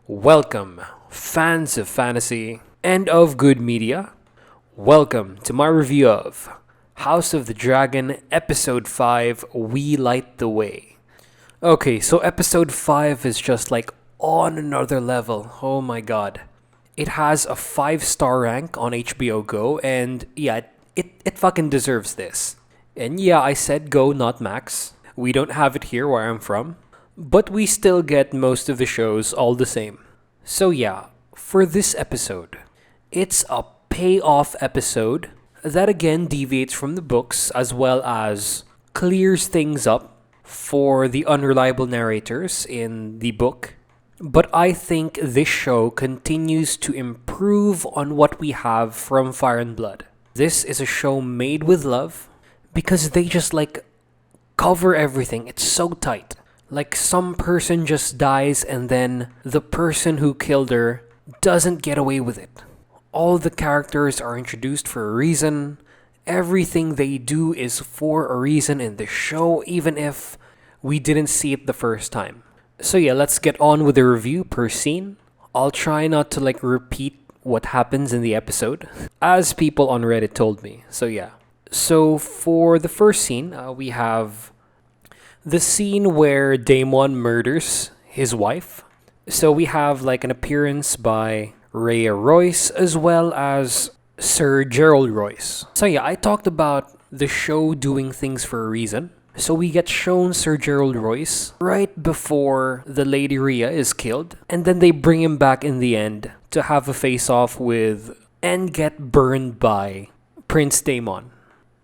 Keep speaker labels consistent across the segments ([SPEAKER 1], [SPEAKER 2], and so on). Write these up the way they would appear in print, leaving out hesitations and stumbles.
[SPEAKER 1] Welcome, fans of fantasy and of good media. Welcome to my review of House of the Dragon, Episode 5, We Light the Way. Okay, so Episode 5 is just like on another level. Oh my god. It has a 5-star rank on HBO Go, and yeah, it fucking deserves this. And yeah, I said Go, not Max. We don't have it here where I'm from. But we still get most of the shows all the same. So yeah, for this episode, it's a payoff episode that again deviates from the books as well as clears things up for the unreliable narrators in the book. But I think this show continues to improve on what we have from Fire and Blood. This is a show made with love because they just cover everything. It's so tight. Like some person just dies and then the person who killed her doesn't get away with it. All the characters are introduced for a reason. Everything they do is for a reason in the show, even if we didn't see it the first time. So yeah, let's get on with the review per scene. I'll try not to repeat what happens in the episode, as people on Reddit told me. So yeah. So for the first scene, we have the scene where Daemon murders his wife. So we have an appearance by Rhea Royce as well as Sir Gerald Royce. So yeah, I talked about the show doing things for a reason. So we get shown Sir Gerald Royce right before the Lady Rhea is killed, and then they bring him back in the end to have a face-off with and get burned by Prince Daemon.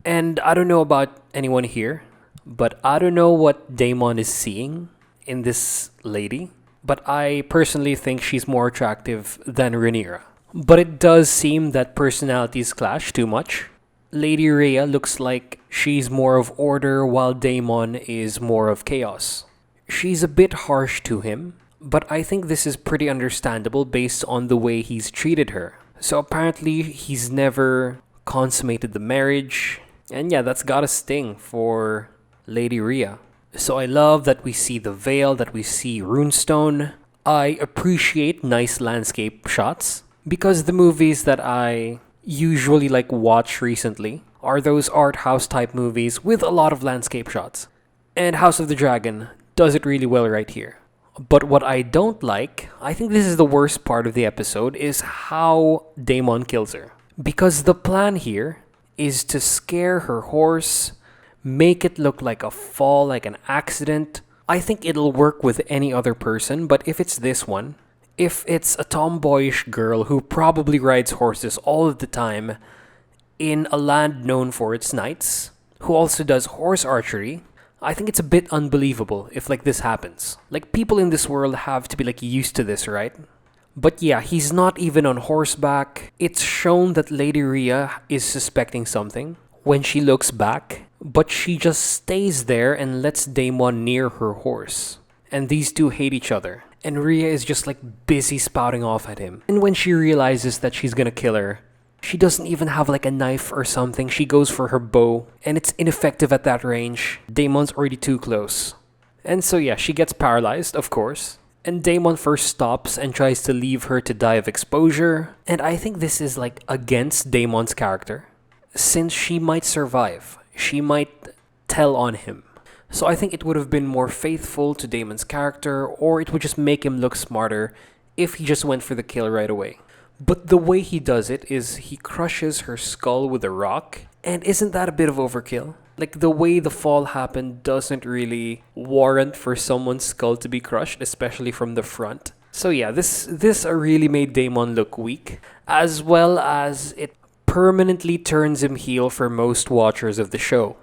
[SPEAKER 1] And I don't know about anyone here, but I don't know what Daemon is seeing in this lady, but I personally think she's more attractive than Rhaenyra. But it does seem that personalities clash too much. Lady Rhea looks like she's more of order while Daemon is more of chaos. She's a bit harsh to him, but I think this is pretty understandable based on the way he's treated her. So apparently he's never consummated the marriage, and yeah, that's gotta sting for Lady Rhea. So I love that we see the Vale, that we see Runestone. I appreciate nice landscape shots because the movies that I usually watch recently are those art house type movies with a lot of landscape shots. And House of the Dragon does it really well right here. But what I don't like, I think this is the worst part of the episode, is how Daemon kills her. Because the plan here is to scare her horse, make it look like a fall, like an accident. I think it'll work with any other person, but if it's this one, if it's a tomboyish girl who probably rides horses all of the time in a land known for its knights, who also does horse archery, I think it's a bit unbelievable if this happens. People in this world have to be used to this, right? But yeah, he's not even on horseback. It's shown that Lady Rhea is suspecting something when she looks back, but she just stays there and lets Daemon near her horse. And these two hate each other. And Rhea is just busy spouting off at him. And when she realizes that she's gonna kill her, she doesn't even have a knife or something. She goes for her bow, and it's ineffective at that range. Daemon's already too close. And so yeah, she gets paralyzed, of course. And Daemon first stops and tries to leave her to die of exposure. And I think this is against Daemon's character, since she might survive. She might tell on him. So I think it would have been more faithful to Daemon's character, or it would just make him look smarter if he just went for the kill right away. But the way he does it is he crushes her skull with a rock, and isn't that a bit of overkill? The way the fall happened doesn't really warrant for someone's skull to be crushed, especially from the front. So yeah, this really made Daemon look weak, as well as it permanently turns him heel for most watchers of the show.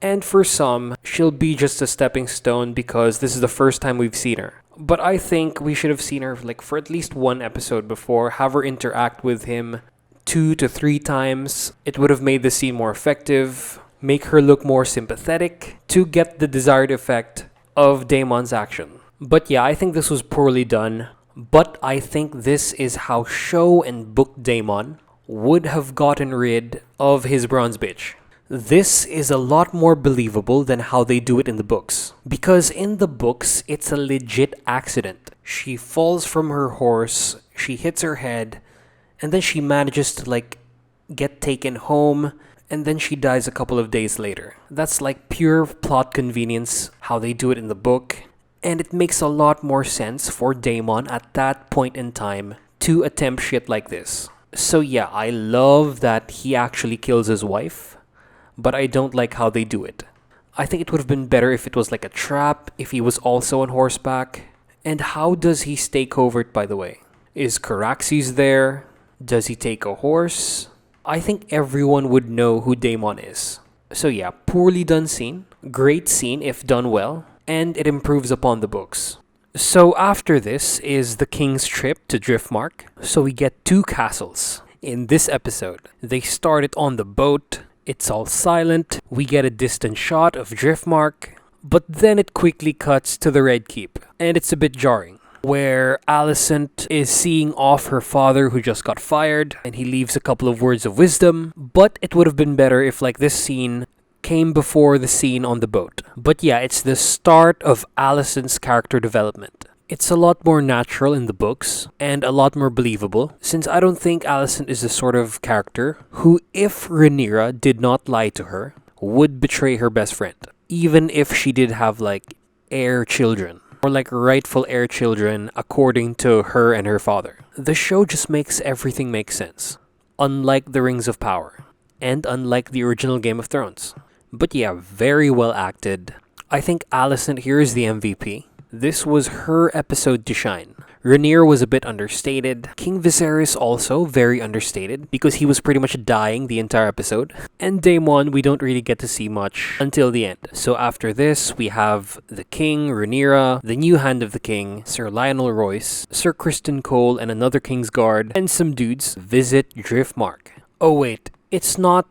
[SPEAKER 1] And for some, she'll be just a stepping stone because this is the first time we've seen her. But I think we should have seen her for at least one episode before, have her interact with him 2 to 3 times. It would have made the scene more effective, make her look more sympathetic to get the desired effect of Daemon's action. But yeah, I think this was poorly done. But I think this is how show and book Daemon would have gotten rid of his bronze bitch. This is a lot more believable than how they do it in the books. Because in the books, it's a legit accident. She falls from her horse, she hits her head, and then she manages to get taken home, and then she dies a couple of days later. That's like pure plot convenience, how they do it in the book, and it makes a lot more sense for Daemon at that point in time to attempt shit like this. So yeah, I love that he actually kills his wife, but I don't like how they do it. I think it would have been better if it was like a trap, if he was also on horseback. And how does he stay covert, by the way? Is Caraxes there? Does he take a horse? I think everyone would know who Daemon is. So yeah, poorly done scene, great scene if done well, and it improves upon the books. So after this is the king's trip to Driftmark. So we get 2 castles in this episode. They start it on the boat. It's all silent. We get a distant shot of Driftmark, but then it quickly cuts to the Red Keep, and it's a bit jarring, where Alicent is seeing off her father who just got fired, and he leaves a couple of words of wisdom, but it would have been better if this scene came before the scene on the boat. But yeah, it's the start of Alicent's character development. It's a lot more natural in the books and a lot more believable, since I don't think Alicent is the sort of character who, if Rhaenyra did not lie to her, would betray her best friend, even if she did have heir children, or rightful heir children according to her and her father. The show just makes everything make sense, unlike the Rings of Power, and unlike the original Game of Thrones. But yeah, very well acted. I think Alicent here is the MVP. This was her episode to shine. Rhaenyra was a bit understated. King Viserys also very understated because he was pretty much dying the entire episode. And Daemon, we don't really get to see much until the end. So after this, we have the king, Rhaenyra, the new hand of the king, Sir Lionel Royce, Sir Criston Cole and another King's Guard, and some dudes visit Driftmark. Oh wait, it's not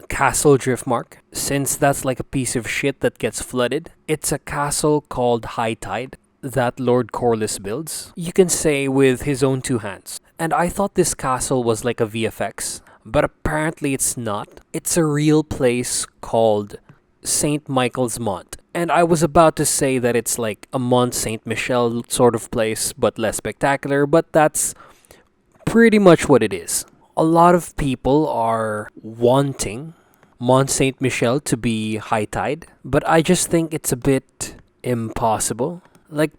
[SPEAKER 1] Castle Driftmark, since that's a piece of shit that gets flooded. It's a castle called High Tide that Lord Corlys builds, you can say with his own 2 hands. And I thought this castle was like a VFX, but apparently it's not. It's a real place called St. Michael's Mont. And I was about to say that it's like a Mont Saint Michel sort of place, but less spectacular, but that's pretty much what it is. A lot of people are wanting Mont Saint Michel to be high tide, but I just think it's a bit impossible.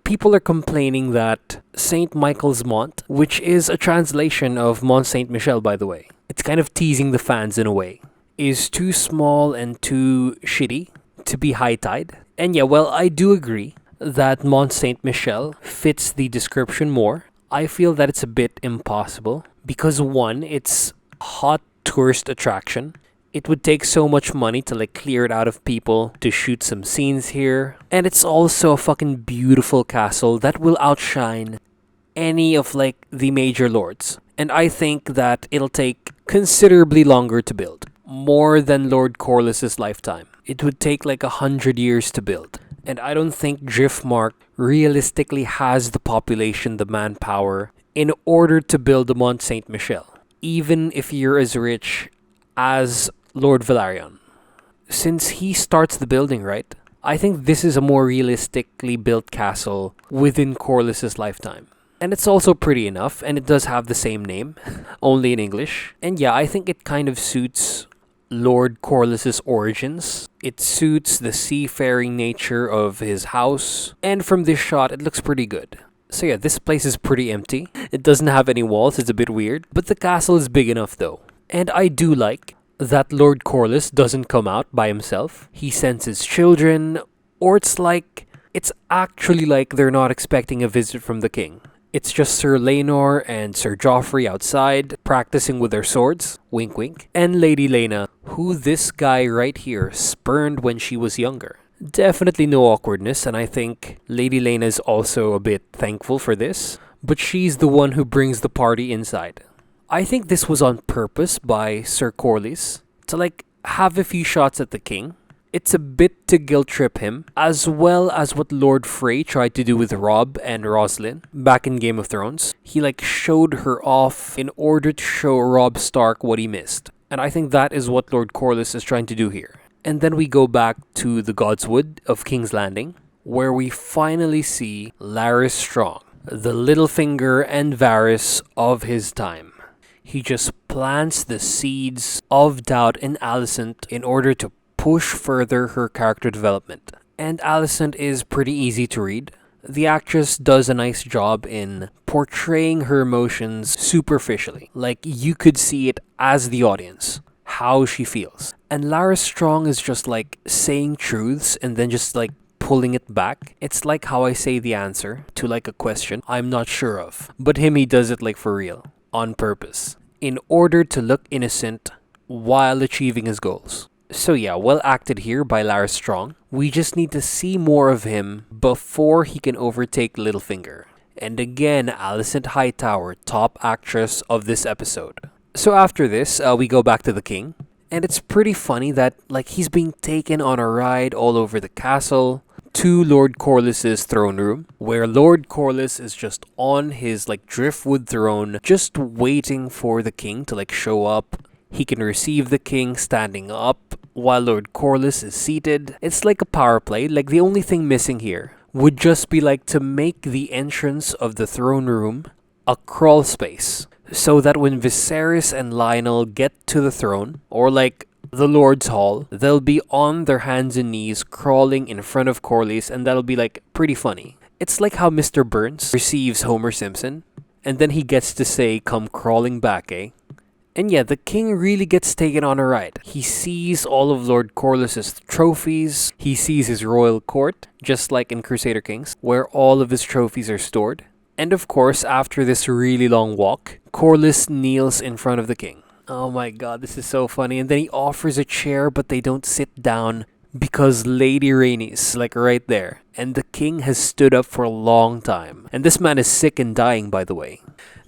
[SPEAKER 1] People are complaining that St. Michael's Mont, which is a translation of Mont Saint Michel, by the way, it's kind of teasing the fans in a way, is too small and too shitty to be high tide. And yeah, well, I do agree that Mont Saint Michel fits the description more. I feel that it's a bit impossible because, one, it's a hot tourist attraction. It would take so much money to clear it out of people to shoot some scenes here. And it's also a fucking beautiful castle that will outshine any of the major lords. And I think that it'll take considerably longer to build. More than Lord Corlys' lifetime. It would take 100 years to build. And I don't think Driftmark realistically has the population, the manpower, in order to build the Mont Saint Michel. Even if you're as rich as Lord Velaryon. Since he starts the building, right? I think this is a more realistically built castle within Corlys' lifetime. And it's also pretty enough, and it does have the same name, only in English. And yeah, I think it kind of suits Lord Corlys' origins. It suits the seafaring nature of his house. And from this shot, it looks pretty good. So yeah, this place is pretty empty. It doesn't have any walls, it's a bit weird. But the castle is big enough though. And I do like that Lord Corlys doesn't come out by himself. He sends his children, or it's actually they're not expecting a visit from the king. It's just Sir Laenor and Sir Joffrey outside, practicing with their swords, wink wink, and Lady Laena, who this guy right here spurned when she was younger. Definitely no awkwardness, and I think Lady Laena is also a bit thankful for this, but she's the one who brings the party inside. I think this was on purpose by Sir Corlys to have a few shots at the king. It's a bit to guilt trip him, as well as what Lord Frey tried to do with Robb and Roslyn back in Game of Thrones. He showed her off in order to show Robb Stark what he missed. And I think that is what Lord Corlys is trying to do here. And then we go back to the Godswood of King's Landing, where we finally see Larys Strong, the Littlefinger and Varys of his time. He just plants the seeds of doubt in Alicent in order to push further her character development. And Alicent is pretty easy to read. The actress does a nice job in portraying her emotions superficially. Like, you could see it as the audience, how she feels. And Larys Strong is just like saying truths and then just like pulling it back. It's like how I say the answer to like a question I'm not sure of. But he does it like for real, on purpose, in order to look innocent while achieving his goals. So yeah, well acted here by Larys Strong. We just need to see more of him before he can overtake Littlefinger. And again, Alicent Hightower, top actress of this episode. So after this, we go back to the king. And it's pretty funny that like he's being taken on a ride all over the castle to Lord Corlys's throne room, where Lord Corlys is just on his like driftwood throne, just waiting for the king to like show up. He can receive the king standing up while Lord Corlys is seated. It's like a power play. Like, the only thing missing here would just be like to make the entrance of the throne room a crawl space, so that when Viserys and Lionel get to the throne, or like the Lord's Hall, they'll be on their hands and knees crawling in front of Corlys, and that'll be like pretty funny. It's like how Mr. Burns receives Homer Simpson, and then he gets to say, "Come crawling back, eh?" And yeah, the king really gets taken on a ride. He sees all of Lord Corlys's trophies. He sees his royal court, just like in Crusader Kings, where all of his trophies are stored. And of course, after this really long walk, Corlys kneels in front of the king. Oh my god, this is so funny. And then he offers a chair, but they don't sit down because Lady Rhaenys, like right there. And the king has stood up for a long time. And this man is sick and dying, by the way.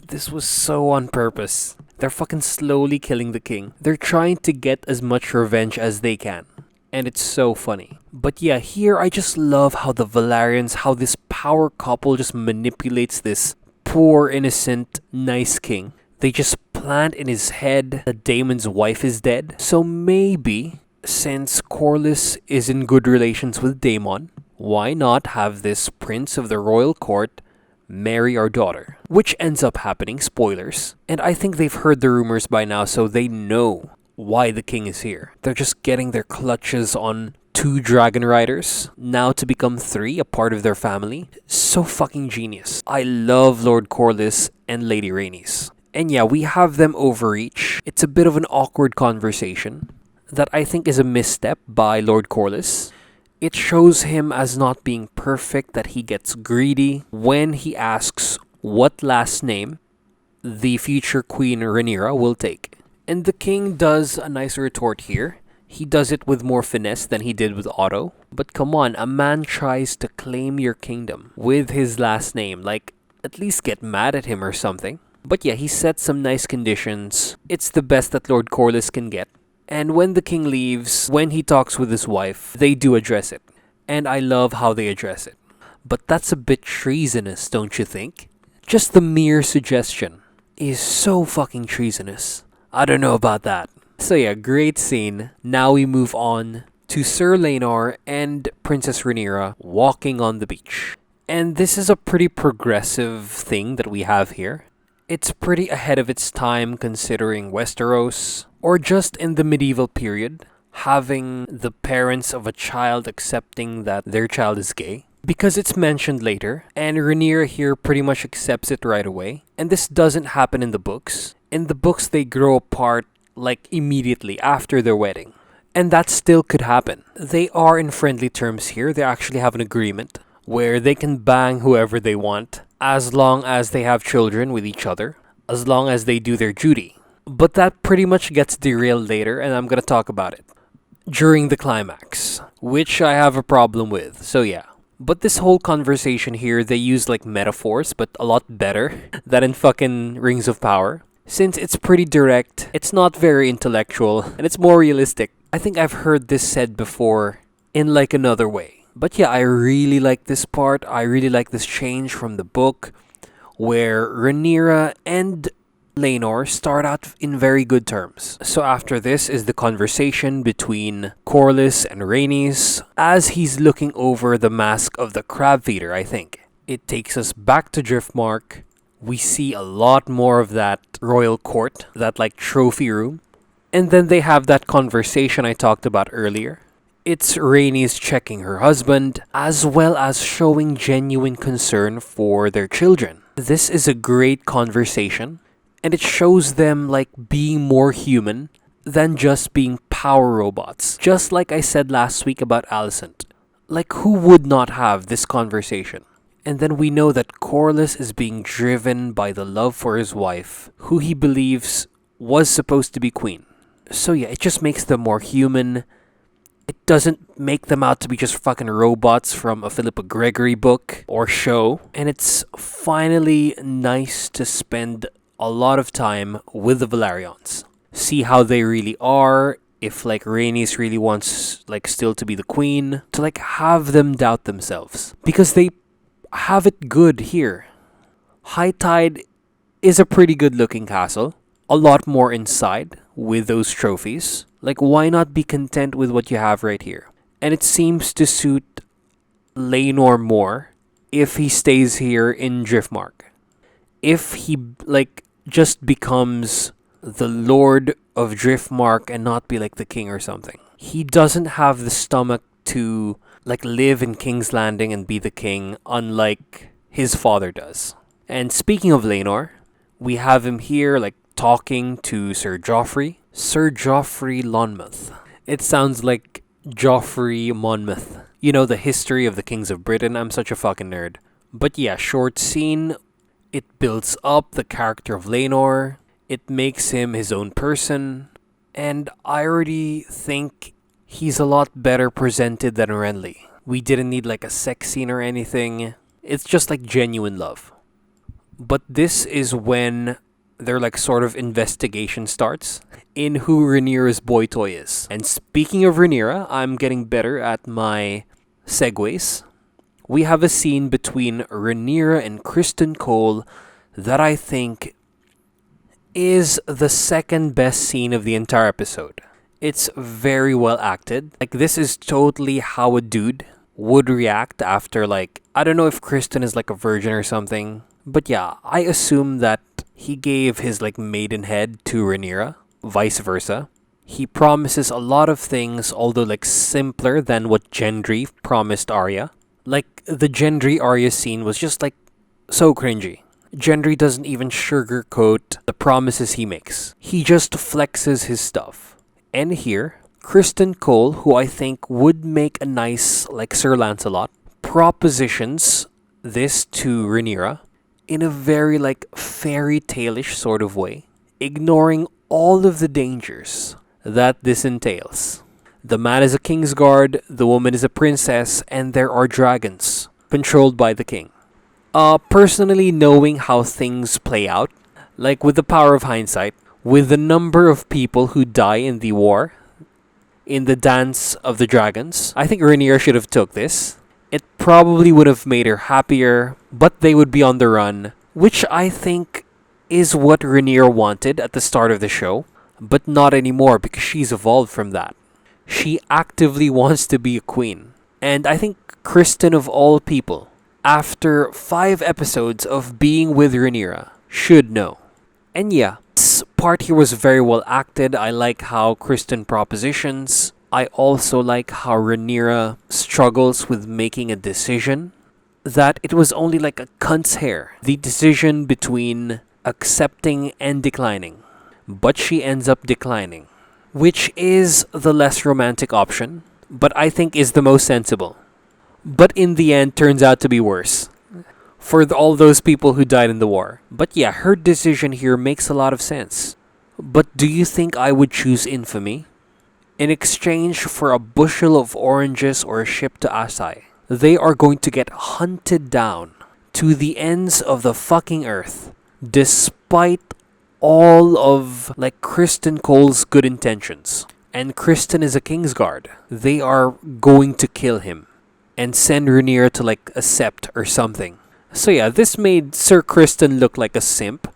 [SPEAKER 1] This was so on purpose. They're fucking slowly killing the king. They're trying to get as much revenge as they can. And it's so funny. But yeah, here I just love how the Velaryons, how this power couple just manipulates this poor, innocent, nice king. They just plant in his head that Daemon's wife is dead. So maybe, since Corlys is in good relations with Daemon, why not have this prince of the royal court marry our daughter? Which ends up happening, spoilers. And I think they've heard the rumors by now, so they know why the king is here. They're just getting their clutches on 2 dragon riders, now to become 3, a part of their family. So fucking genius. I love Lord Corlys and Lady Rhaenys. And yeah, we have them overreach. It's a bit of an awkward conversation that I think is a misstep by Lord Corlys. It shows him as not being perfect, that he gets greedy when he asks what last name the future Queen Rhaenyra will take. And the king does a nice retort here. He does it with more finesse than he did with Otto. But come on, a man tries to claim your kingdom with his last name. Like, at least get mad at him or something. But yeah, he sets some nice conditions. It's the best that Lord Corlys can get. And when the king leaves, when he talks with his wife, they do address it. And I love how they address it. But that's a bit treasonous, don't you think? Just the mere suggestion is so fucking treasonous. I don't know about that. So yeah, great scene. Now we move on to Sir Laenor and Princess Rhaenyra walking on the beach. And this is a pretty progressive thing that we have here. It's pretty ahead of its time considering Westeros, or just in the medieval period, having the parents of a child accepting that their child is gay. Because it's mentioned later, and Rhaenyra here pretty much accepts it right away. And this doesn't happen in the books. In the books, they grow apart like immediately after their wedding. And that still could happen. They are in friendly terms here. They actually have an agreement where they can bang whoever they want, as long as they have children with each other, as long as they do their duty. But that pretty much gets derailed later, and I'm gonna talk about it during the climax, which I have a problem with, so yeah. But this whole conversation here, they use like metaphors, but a lot better than in fucking Rings of Power. Since it's pretty direct, it's not very intellectual, and it's more realistic. I think I've heard this said before in like another way. But yeah, I really like this part. I really like this change from the book, where Rhaenyra and Laenor start out in very good terms. So after this is the conversation between Corlys and Rhaenys as he's looking over the mask of the crab feeder, I think. It takes us back to Driftmark. We see a lot more of that royal court, that like trophy room. And then they have that conversation I talked about earlier. It's Rhaenys checking her husband, as well as showing genuine concern for their children. This is a great conversation, and it shows them like being more human than just being power robots. Just like I said last week about Alicent. Like, who would not have this conversation? And then we know that Corlys is being driven by the love for his wife, who he believes was supposed to be queen. So yeah, it just makes them more human. It doesn't make them out to be just fucking robots from a Philippa Gregory book or show. And it's finally nice to spend a lot of time with the Valerians. See how they really are. If like Rhaenys really wants like still to be the queen. To like have them doubt themselves. Because they have it good here. High Tide is a pretty good looking castle. A lot more inside with those trophies. Like, why not be content with what you have right here? And it seems to suit Laenor more if he stays here in Driftmark. If he, like, just becomes the Lord of Driftmark and not be like the king or something. He doesn't have the stomach to, like, live in King's Landing and be the king, unlike his father does. And speaking of Laenor, we have him here, like, talking to Sir Joffrey. Sir Joffrey Lonmouth. It sounds like Joffrey Monmouth. You know, the history of the kings of Britain. I'm such a fucking nerd. But yeah, short scene. It builds up the character of Laenor. It makes him his own person. And I already think he's a lot better presented than Renly. We didn't need like a sex scene or anything. It's just like genuine love. But this is when their like sort of investigation starts in who Rhaenyra's boy toy is. And speaking of Rhaenyra, I'm getting better at my segues. We have a scene between Rhaenyra and Criston Cole that I think is the second best scene of the entire episode. It's very well acted. Like, this is totally how a dude would react after, like, I don't know if Criston is like a virgin or something. But yeah, I assume that he gave his like maidenhead to Rhaenyra, vice versa. He promises a lot of things, although like simpler than what Gendry promised Arya. Like, the Gendry Arya scene was just like so cringy. Gendry doesn't even sugarcoat the promises he makes. He just flexes his stuff. And here, Criston Cole, who I think would make a nice like Sir Lancelot, propositions this to Rhaenyra in a very like fairy tale-ish sort of way, ignoring all of the dangers that this entails. The man is a Kingsguard, the woman is a princess, and there are dragons controlled by the king. Personally, knowing how things play out, like with the power of hindsight, with the number of people who die in the war, in the Dance of the Dragons, I think Rhaenyra should have took this. It probably would have made her happier, but they would be on the run, which I think is what Rhaenyra wanted at the start of the show, but not anymore because she's evolved from that. She actively wants to be a queen. And I think Criston, of all people, after 5 episodes of being with Rhaenyra, should know. And yeah, this part here was very well acted. I like how Criston propositions. I also like how Rhaenyra struggles with making a decision. That it was only like a cunt's hair. The decision between accepting and declining. But she ends up declining. Which is the less romantic option, but I think is the most sensible. But in the end, turns out to be worse. For all those people who died in the war. But yeah, her decision here makes a lot of sense. But do you think I would choose infamy? In exchange for a bushel of oranges or a ship to Asai, they are going to get hunted down to the ends of the fucking earth, despite all of like Criston Cole's good intentions. And Criston is a Kingsguard. They are going to kill him and send Rhaenyra to like a sept or something. So yeah, this made Sir Criston look like a simp.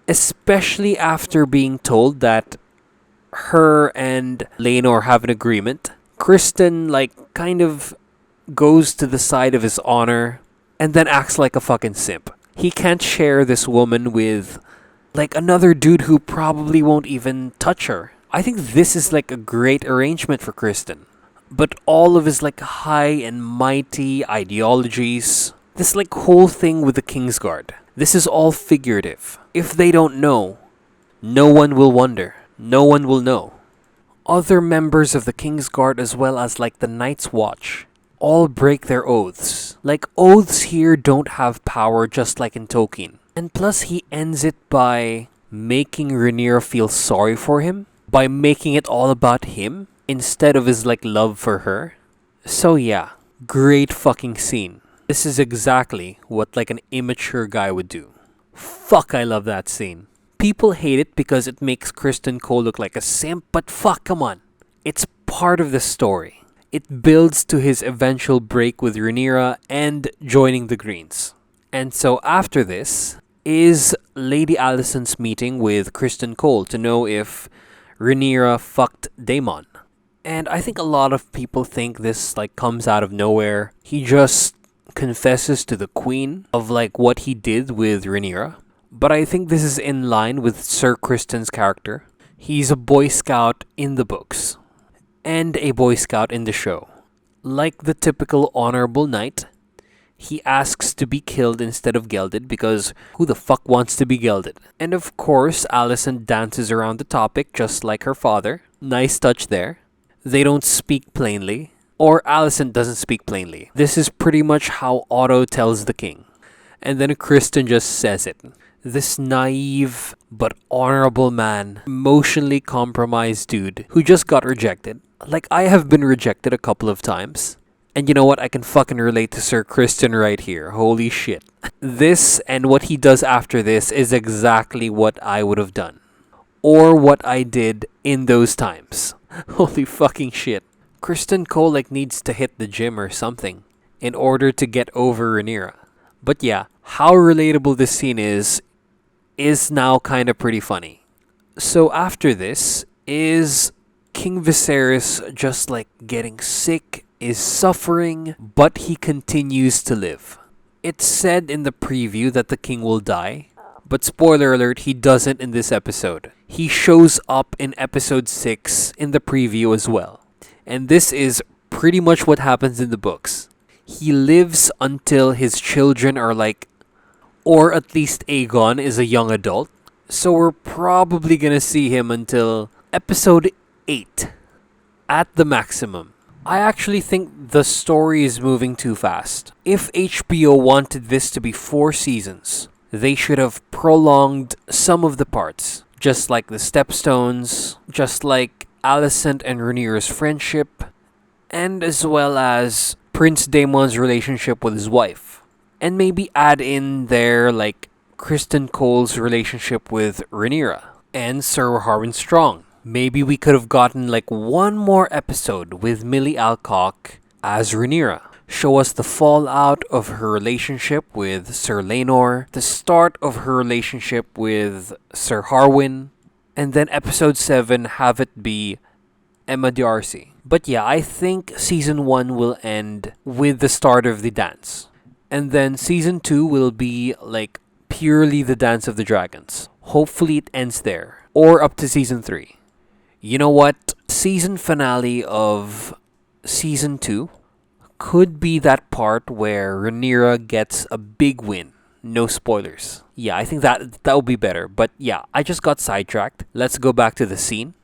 [SPEAKER 1] especially after being told that her and Laenor have an agreement. Kristen, like, kind of goes to the side of his honor and then acts like a fucking simp. He can't share this woman with, like, another dude who probably won't even touch her. I think this is, like, a great arrangement for Kristen. But all of his, like, high and mighty ideologies, this, like, whole thing with the Kingsguard, this is all figurative. If they don't know, no one will wonder. No one will know. Other members of the Kingsguard, as well as, like, the Night's Watch, all break their oaths. Like, oaths here don't have power, just like in Tolkien. And plus, he ends it by making Rhaenyra feel sorry for him, by making it all about him instead of his, like, love for her. So yeah, great fucking scene. This is exactly what, like, an immature guy would do. Fuck, I love that scene. People hate it because it makes Kristen Cole look like a simp, but fuck, come on. It's part of the story. It builds to his eventual break with Rhaenyra and joining the Greens. And so after this is Lady Alicent's meeting with Kristen Cole to know if Rhaenyra fucked Daemon. And I think a lot of people think this, like, comes out of nowhere. He just confesses to the queen of, like, what he did with Rhaenyra. But I think this is in line with Sir Kristen's character. He's a Boy Scout in the books and a Boy Scout in the show. Like the typical honorable knight, he asks to be killed instead of gelded because who the fuck wants to be gelded? And of course, Alicent dances around the topic just like her father. Nice touch there. They don't speak plainly, or Alicent doesn't speak plainly. This is pretty much how Otto tells the king. And then Kristen just says it. This naive but honorable man, emotionally compromised dude who just got rejected. Like, I have been rejected a couple of times. And you know what? I can fucking relate to Sir Kristen right here. Holy shit. This and what he does after this is exactly what I would have done. Or what I did in those times. Holy fucking shit. Kristen Cole, like, needs to hit the gym or something in order to get over Rhaenyra. But yeah, how relatable this scene is now kind of pretty funny. So after this is King Viserys just, like, getting sick, is suffering, but he continues to live. It's said in the preview that the king will die, but spoiler alert, he doesn't in this episode. He shows up in episode 6 in the preview as well. And this is pretty much what happens in the books. He lives until his children are, like, or at least Aegon is a young adult. So we're probably gonna see him until episode 8 at the maximum. I actually think the story is moving too fast. If HBO wanted this to be 4 seasons, they should have prolonged some of the parts. Just like the Stepstones, just like Alicent and Rhaenyra's friendship, and as well as Prince Daemon's relationship with his wife. And maybe add in there, like, Kristen Cole's relationship with Rhaenyra and Sir Harwin Strong. Maybe we could have gotten, like, one more episode with Millie Alcock as Rhaenyra. Show us the fallout of her relationship with Sir Laenor, the start of her relationship with Sir Harwin, and then episode 7 have it be Emma D'Arcy. But yeah, I think season 1 will end with the start of the dance. And then season 2 will be, like, purely the Dance of the Dragons. Hopefully it ends there. Or up to season 3. You know what? Season finale of season 2 could be that part where Rhaenyra gets a big win. No spoilers. Yeah, I think that would be better. But yeah, I just got sidetracked. Let's go back to the scene.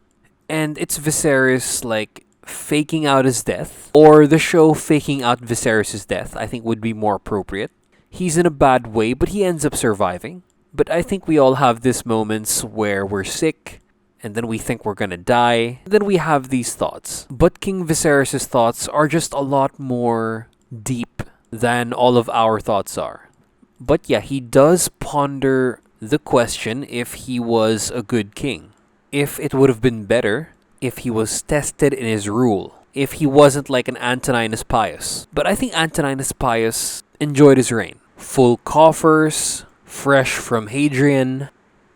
[SPEAKER 1] And it's Viserys, like, faking out his death, or the show faking out Viserys'S death, I think would be more appropriate. He's in a bad way, but he ends up surviving. But I think we all have these moments where we're sick, and then we think we're gonna die, and then we have these thoughts. But King Viserys's thoughts are just a lot more deep than all of our thoughts are. But yeah, he does ponder the question if he was a good king. If it would have been better if he was tested in his rule. If he wasn't like an Antoninus Pius. But I think Antoninus Pius enjoyed his reign. Full coffers, fresh from Hadrian,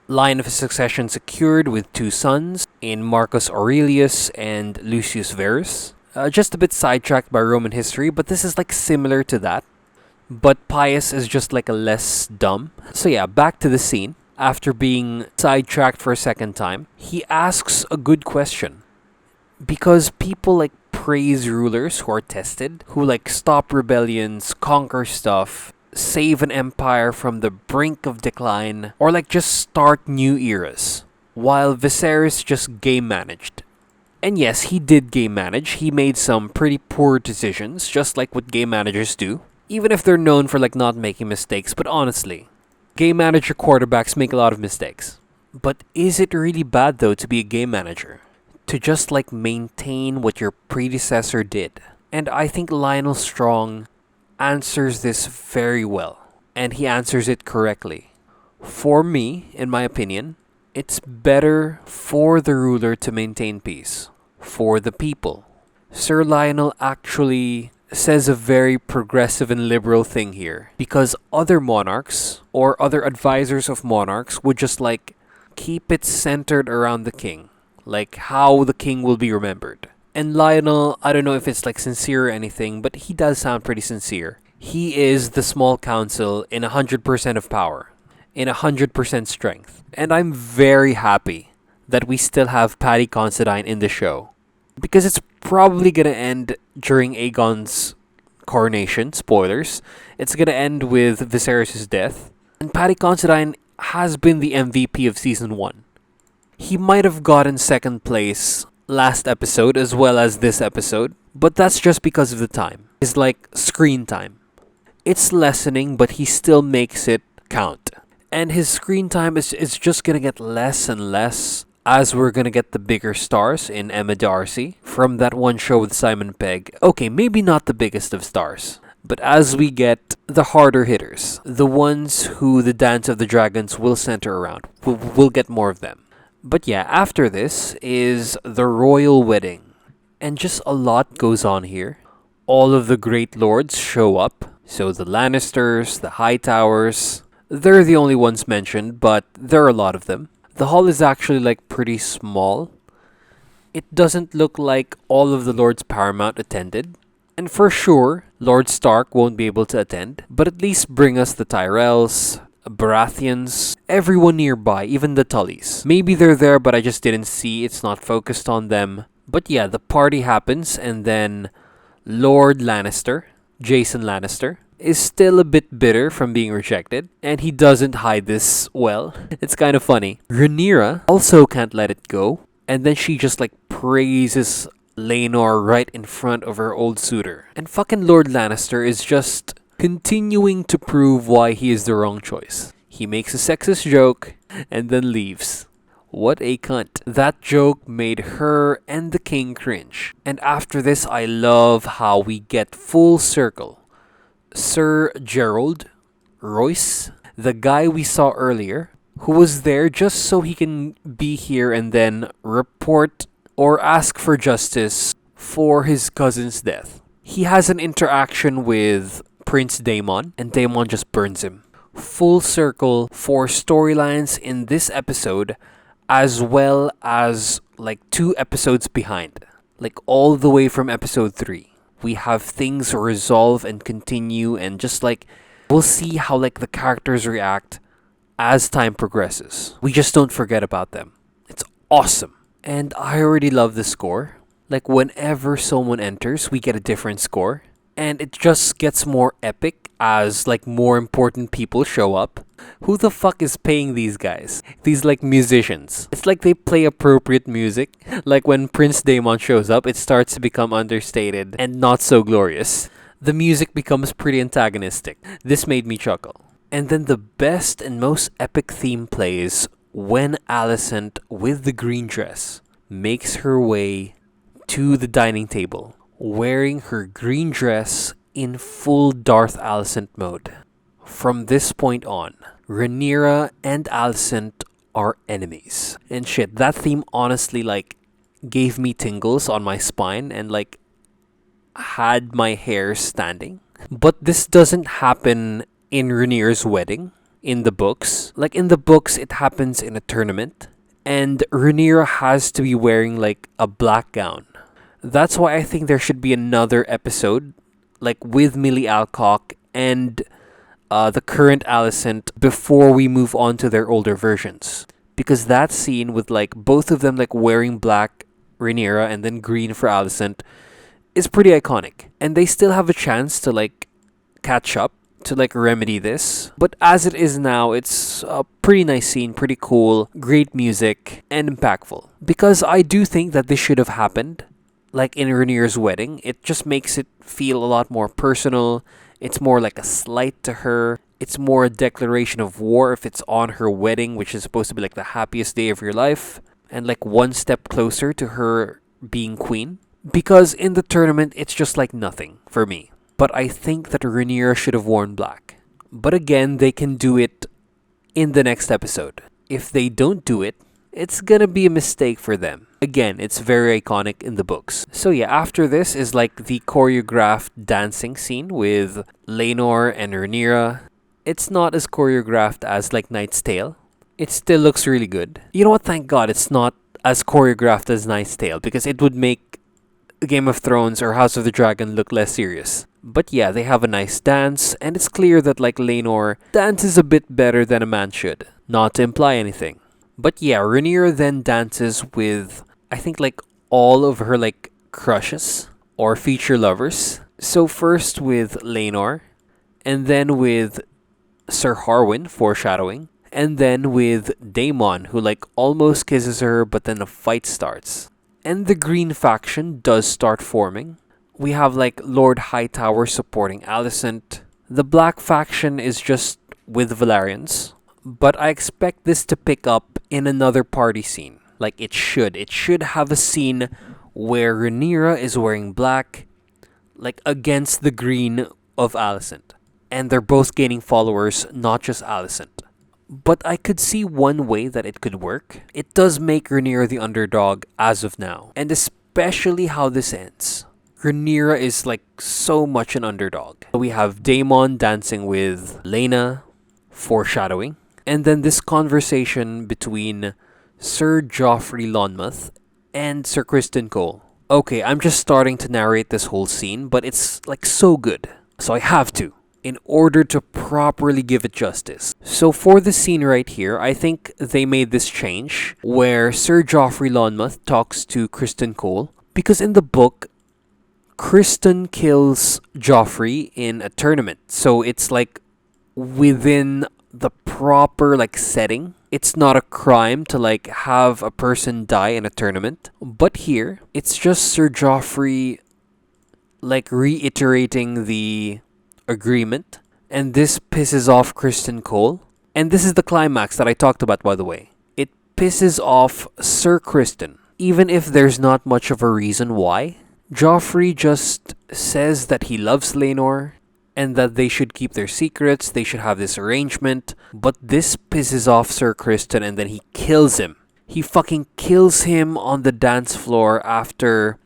[SPEAKER 1] Line of succession secured with two sons in Marcus Aurelius and Lucius Verus. Just a bit sidetracked by Roman history, but this is like similar to that. But Pius is just like a less dumb. So yeah, back to the scene. After being sidetracked for a second time, he asks a good question. Because people like praise rulers who are tested, who like stop rebellions, conquer stuff, save an empire from the brink of decline, or like just start new eras, while Viserys just game managed. And yes, he did game manage. He made some pretty poor decisions, just like what game managers do, even if they're known for like not making mistakes. But honestly, game manager quarterbacks make a lot of mistakes. But is it really bad though to be a game manager? To just like maintain what your predecessor did? And I think Lionel Strong answers this very well, and he answers it correctly. For me, in my opinion, it's better for the ruler to maintain peace, for the people. Sir Lionel actually says a very progressive and liberal thing here, because other monarchs or other advisors of monarchs would just like keep it centered around the king, like how the king will be remembered. And Lionel, I don't know if it's like sincere or anything, but he does sound pretty sincere. He is the small council in 100% of power, in 100% strength. And I'm very happy that we still have Paddy Considine in the show. Because it's probably gonna end during Aegon's coronation, spoilers. It's gonna end with Viserys'S death. And Paddy Considine has been the MVP of Season 1. He might have gotten second place last episode as well as this episode, but that's just because of the time. It's like screen time. It's lessening, but he still makes it count. And his screen time is just gonna get less and less as we're gonna get the bigger stars in Emma Darcy from that one show with Simon Pegg. Okay, maybe not the biggest of stars, but as we get the harder hitters, the ones who the Dance of the Dragons will center around, we'll get more of them. But yeah, after this is the royal wedding. And just a lot goes on here. All of the great lords show up. So the Lannisters, the Hightowers, they're the only ones mentioned, but there are a lot of them. The hall is actually like pretty small. It doesn't look like all of the Lords Paramount attended. And for sure, Lord Stark won't be able to attend. But at least bring us the Tyrells, Baratheons, everyone nearby, even the Tullys. Maybe they're there, but I just didn't see. It's not focused on them. But yeah, the party happens, and then Lord Lannister, Jason Lannister, is still a bit bitter from being rejected, and he doesn't hide this well. It's kind of funny. Rhaenyra also can't let it go, and then she just like praises Laenor right in front of her old suitor. And fucking Lord Lannister is just continuing to prove why he is the wrong choice. He makes a sexist joke and then leaves. What a cunt. That joke made her and the king cringe. And after this, I love how we get full circle. Sir Gerald Royce, the guy we saw earlier, who was there just so he can be here and then report or ask for justice for his cousin's death. He has an interaction with Prince Daemon, and Daemon just burns him. Full circle for storylines in this episode, as well as like 2 episodes behind. Like all the way from episode 3. We have things resolve and continue, and just like we'll see how like the characters react as time progresses. We just don't forget about them. It's awesome. And I already love the score. Like whenever someone enters, we get a different score. And it just gets more epic as like more important people show up. Who the fuck is paying these guys? These like musicians. It's like they play appropriate music. Like when Prince Daemon shows up, it starts to become understated and not so glorious. The music becomes pretty antagonistic. This made me chuckle. And then the best and most epic theme plays when Alicent, with the green dress, makes her way to the dining table, wearing her green dress in full Darth Alicent mode. From this point on, Rhaenyra and Alicent are enemies. And shit, that theme honestly like gave me tingles on my spine and like had my hair standing. But this doesn't happen in Rhaenyra's wedding. in the books. Like in the books, it happens in a tournament, and Rhaenyra has to be wearing like a black gown. That's why I think there should be another episode, like with Millie Alcock and the current Alicent before we move on to their older versions. Because that scene with like both of them like wearing black Rhaenyra and then green for Alicent is pretty iconic. And they still have a chance to like catch up, to like remedy this. But as it is now, it's a pretty nice scene, pretty cool, great music, and impactful. Because I do think that this should have happened like in Rhaenyra's wedding. It just makes it feel a lot more personal. It's more like a slight to her. It's more a declaration of war if it's on her wedding, which is supposed to be like the happiest day of your life, and like one step closer to her being queen. Because in the tournament, it's just like nothing for me. But I think that Rhaenyra should have worn black. But again, they can do it in the next episode. If they don't do it, it's gonna be a mistake for them. Again, it's very iconic in the books. So yeah, after this is like the choreographed dancing scene with Laenor and Rhaenyra. It's not as choreographed as like Knight's Tale. It still looks really good. You know what? Thank God it's not as choreographed as Knight's Tale, because it would make Game of Thrones or House of the Dragon look less serious. But yeah, they have a nice dance, and it's clear that like Laenor dances a bit better than a man should. Not to imply anything. But yeah, Rhaenyra then dances with, I think, like all of her like crushes or future lovers. So first with Laenor, and then with Sir Harwin, foreshadowing, and then with Daemon, who like almost kisses her, but then a fight starts. And the green faction does start forming. We have like Lord Hightower supporting Alicent. The black faction is just with Velaryons. But I expect this to pick up in another party scene. Like it should. It should have a scene where Rhaenyra is wearing black, like against the green of Alicent. And they're both gaining followers, not just Alicent. But I could see one way that it could work. It does make Rhaenyra the underdog as of now. And especially how this ends. Rhaenyra is like so much an underdog. We have Daemon dancing with Laena, foreshadowing. And then this conversation between Sir Joffrey Lonmouth and Sir Criston Cole. Okay, I'm just starting to narrate this whole scene, but it's like so good. So I have to, in order to properly give it justice. So for the scene right here, I think they made this change where Sir Joffrey Lonmouth talks to Criston Cole. Because in the book, Criston kills Joffrey in a tournament. So it's like within the proper like setting. It's not a crime to like have a person die in a tournament. But here, it's just Sir Joffrey like reiterating the agreement, and this pisses off Criston Cole. And this is the climax that I talked about, by the way. It pisses off Sir Criston, even if there's not much of a reason why. Joffrey just says that he loves Laenor and that they should keep their secrets, they should have this arrangement, but this pisses off Sir Criston, and then he kills him. He fucking kills him on the dance floor after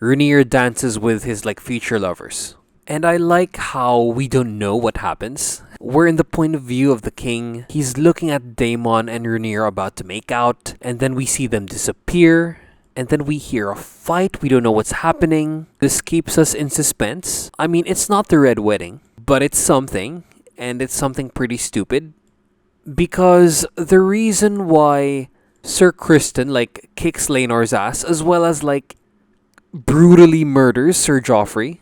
[SPEAKER 1] Rhaenyra dances with his like future lovers. And I like how we don't know what happens. We're in the point of view of the king. He's looking at Daemon and Rhaenyra about to make out, and then we see them disappear. And then we hear a fight. We don't know what's happening. This keeps us in suspense. I mean, it's not the Red Wedding, but it's something. And it's something pretty stupid. Because the reason why Sir Criston, like, kicks Laenor's ass, as well as, like, brutally murders Sir Joffrey,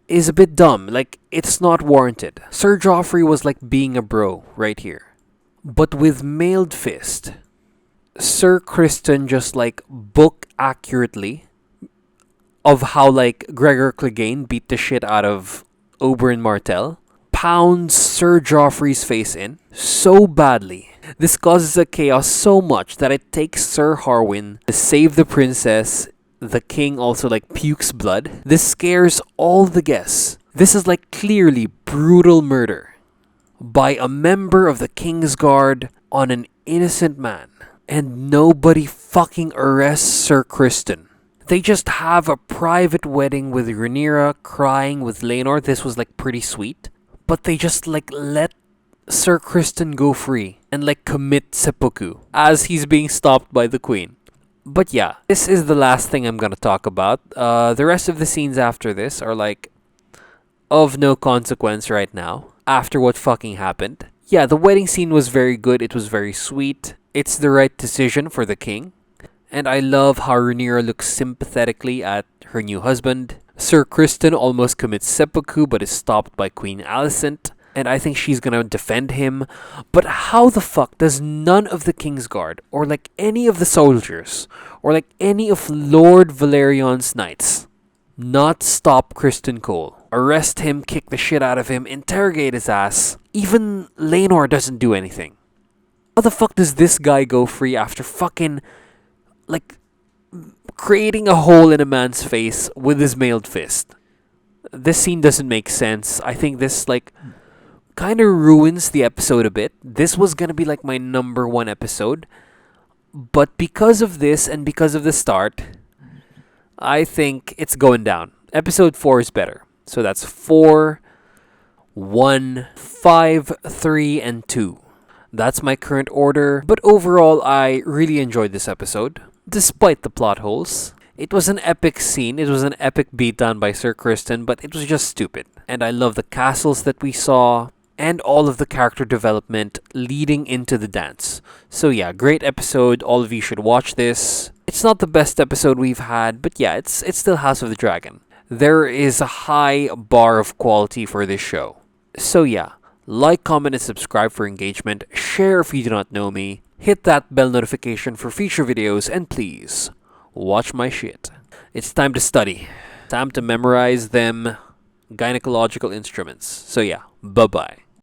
[SPEAKER 1] is a bit dumb. Like, it's not warranted. Sir Joffrey was, like, being a bro right here. But with mailed fist, Sir Criston just like book accurately of how like Gregor Clegane beat the shit out of Oberyn Martell, pounds Sir Joffrey's face in so badly. This causes a chaos so much that it takes Sir Harwin to save the princess. The king also like pukes blood. This scares all the guests. This is like clearly brutal murder by a member of the King's Guard on an innocent man. And nobody fucking arrests Sir Criston. They just have a private wedding with Rhaenyra crying with Laenor. This was like pretty sweet. But they just like let Sir Kristen go free and like commit seppuku as he's being stopped by the queen. But yeah, this is the last thing I'm gonna talk about. The rest of the scenes after this are like of no consequence right now after what fucking happened. Yeah, the wedding scene was very good. It was very sweet. It's the right decision for the king. And I love how Rhaenyra looks sympathetically at her new husband. Sir Kristen almost commits seppuku but is stopped by Queen Alicent. And I think she's gonna defend him. But how the fuck does none of the Kingsguard, or like any of the soldiers, or like any of Lord Valerion's knights, not stop Kristen Cole? Arrest him, kick the shit out of him, interrogate his ass. Even Laenor doesn't do anything. How the fuck does this guy go free after fucking, like, creating a hole in a man's face with his mailed fist? This scene doesn't make sense. I think this, like, kind of ruins the episode a bit. This was gonna be, like, my number one episode. But because of this and because of the start, I think it's going down. Episode 4 is better. So that's 4, 1, 5, 3, and 2. That's my current order. But overall, I really enjoyed this episode, despite the plot holes. It was an epic scene. It was an epic beatdown by Sir Kristen, but it was just stupid. And I love the castles that we saw, and all of the character development leading into the dance. So yeah, great episode. All of you should watch this. It's not the best episode we've had, but yeah, it's still House of the Dragon. There is a high bar of quality for this show. So yeah, like, comment, and subscribe for engagement. Share if you do not know me. Hit that bell notification for future videos, and please, watch my shit. It's time to study. Time to memorize them gynecological instruments. So yeah, bye-bye.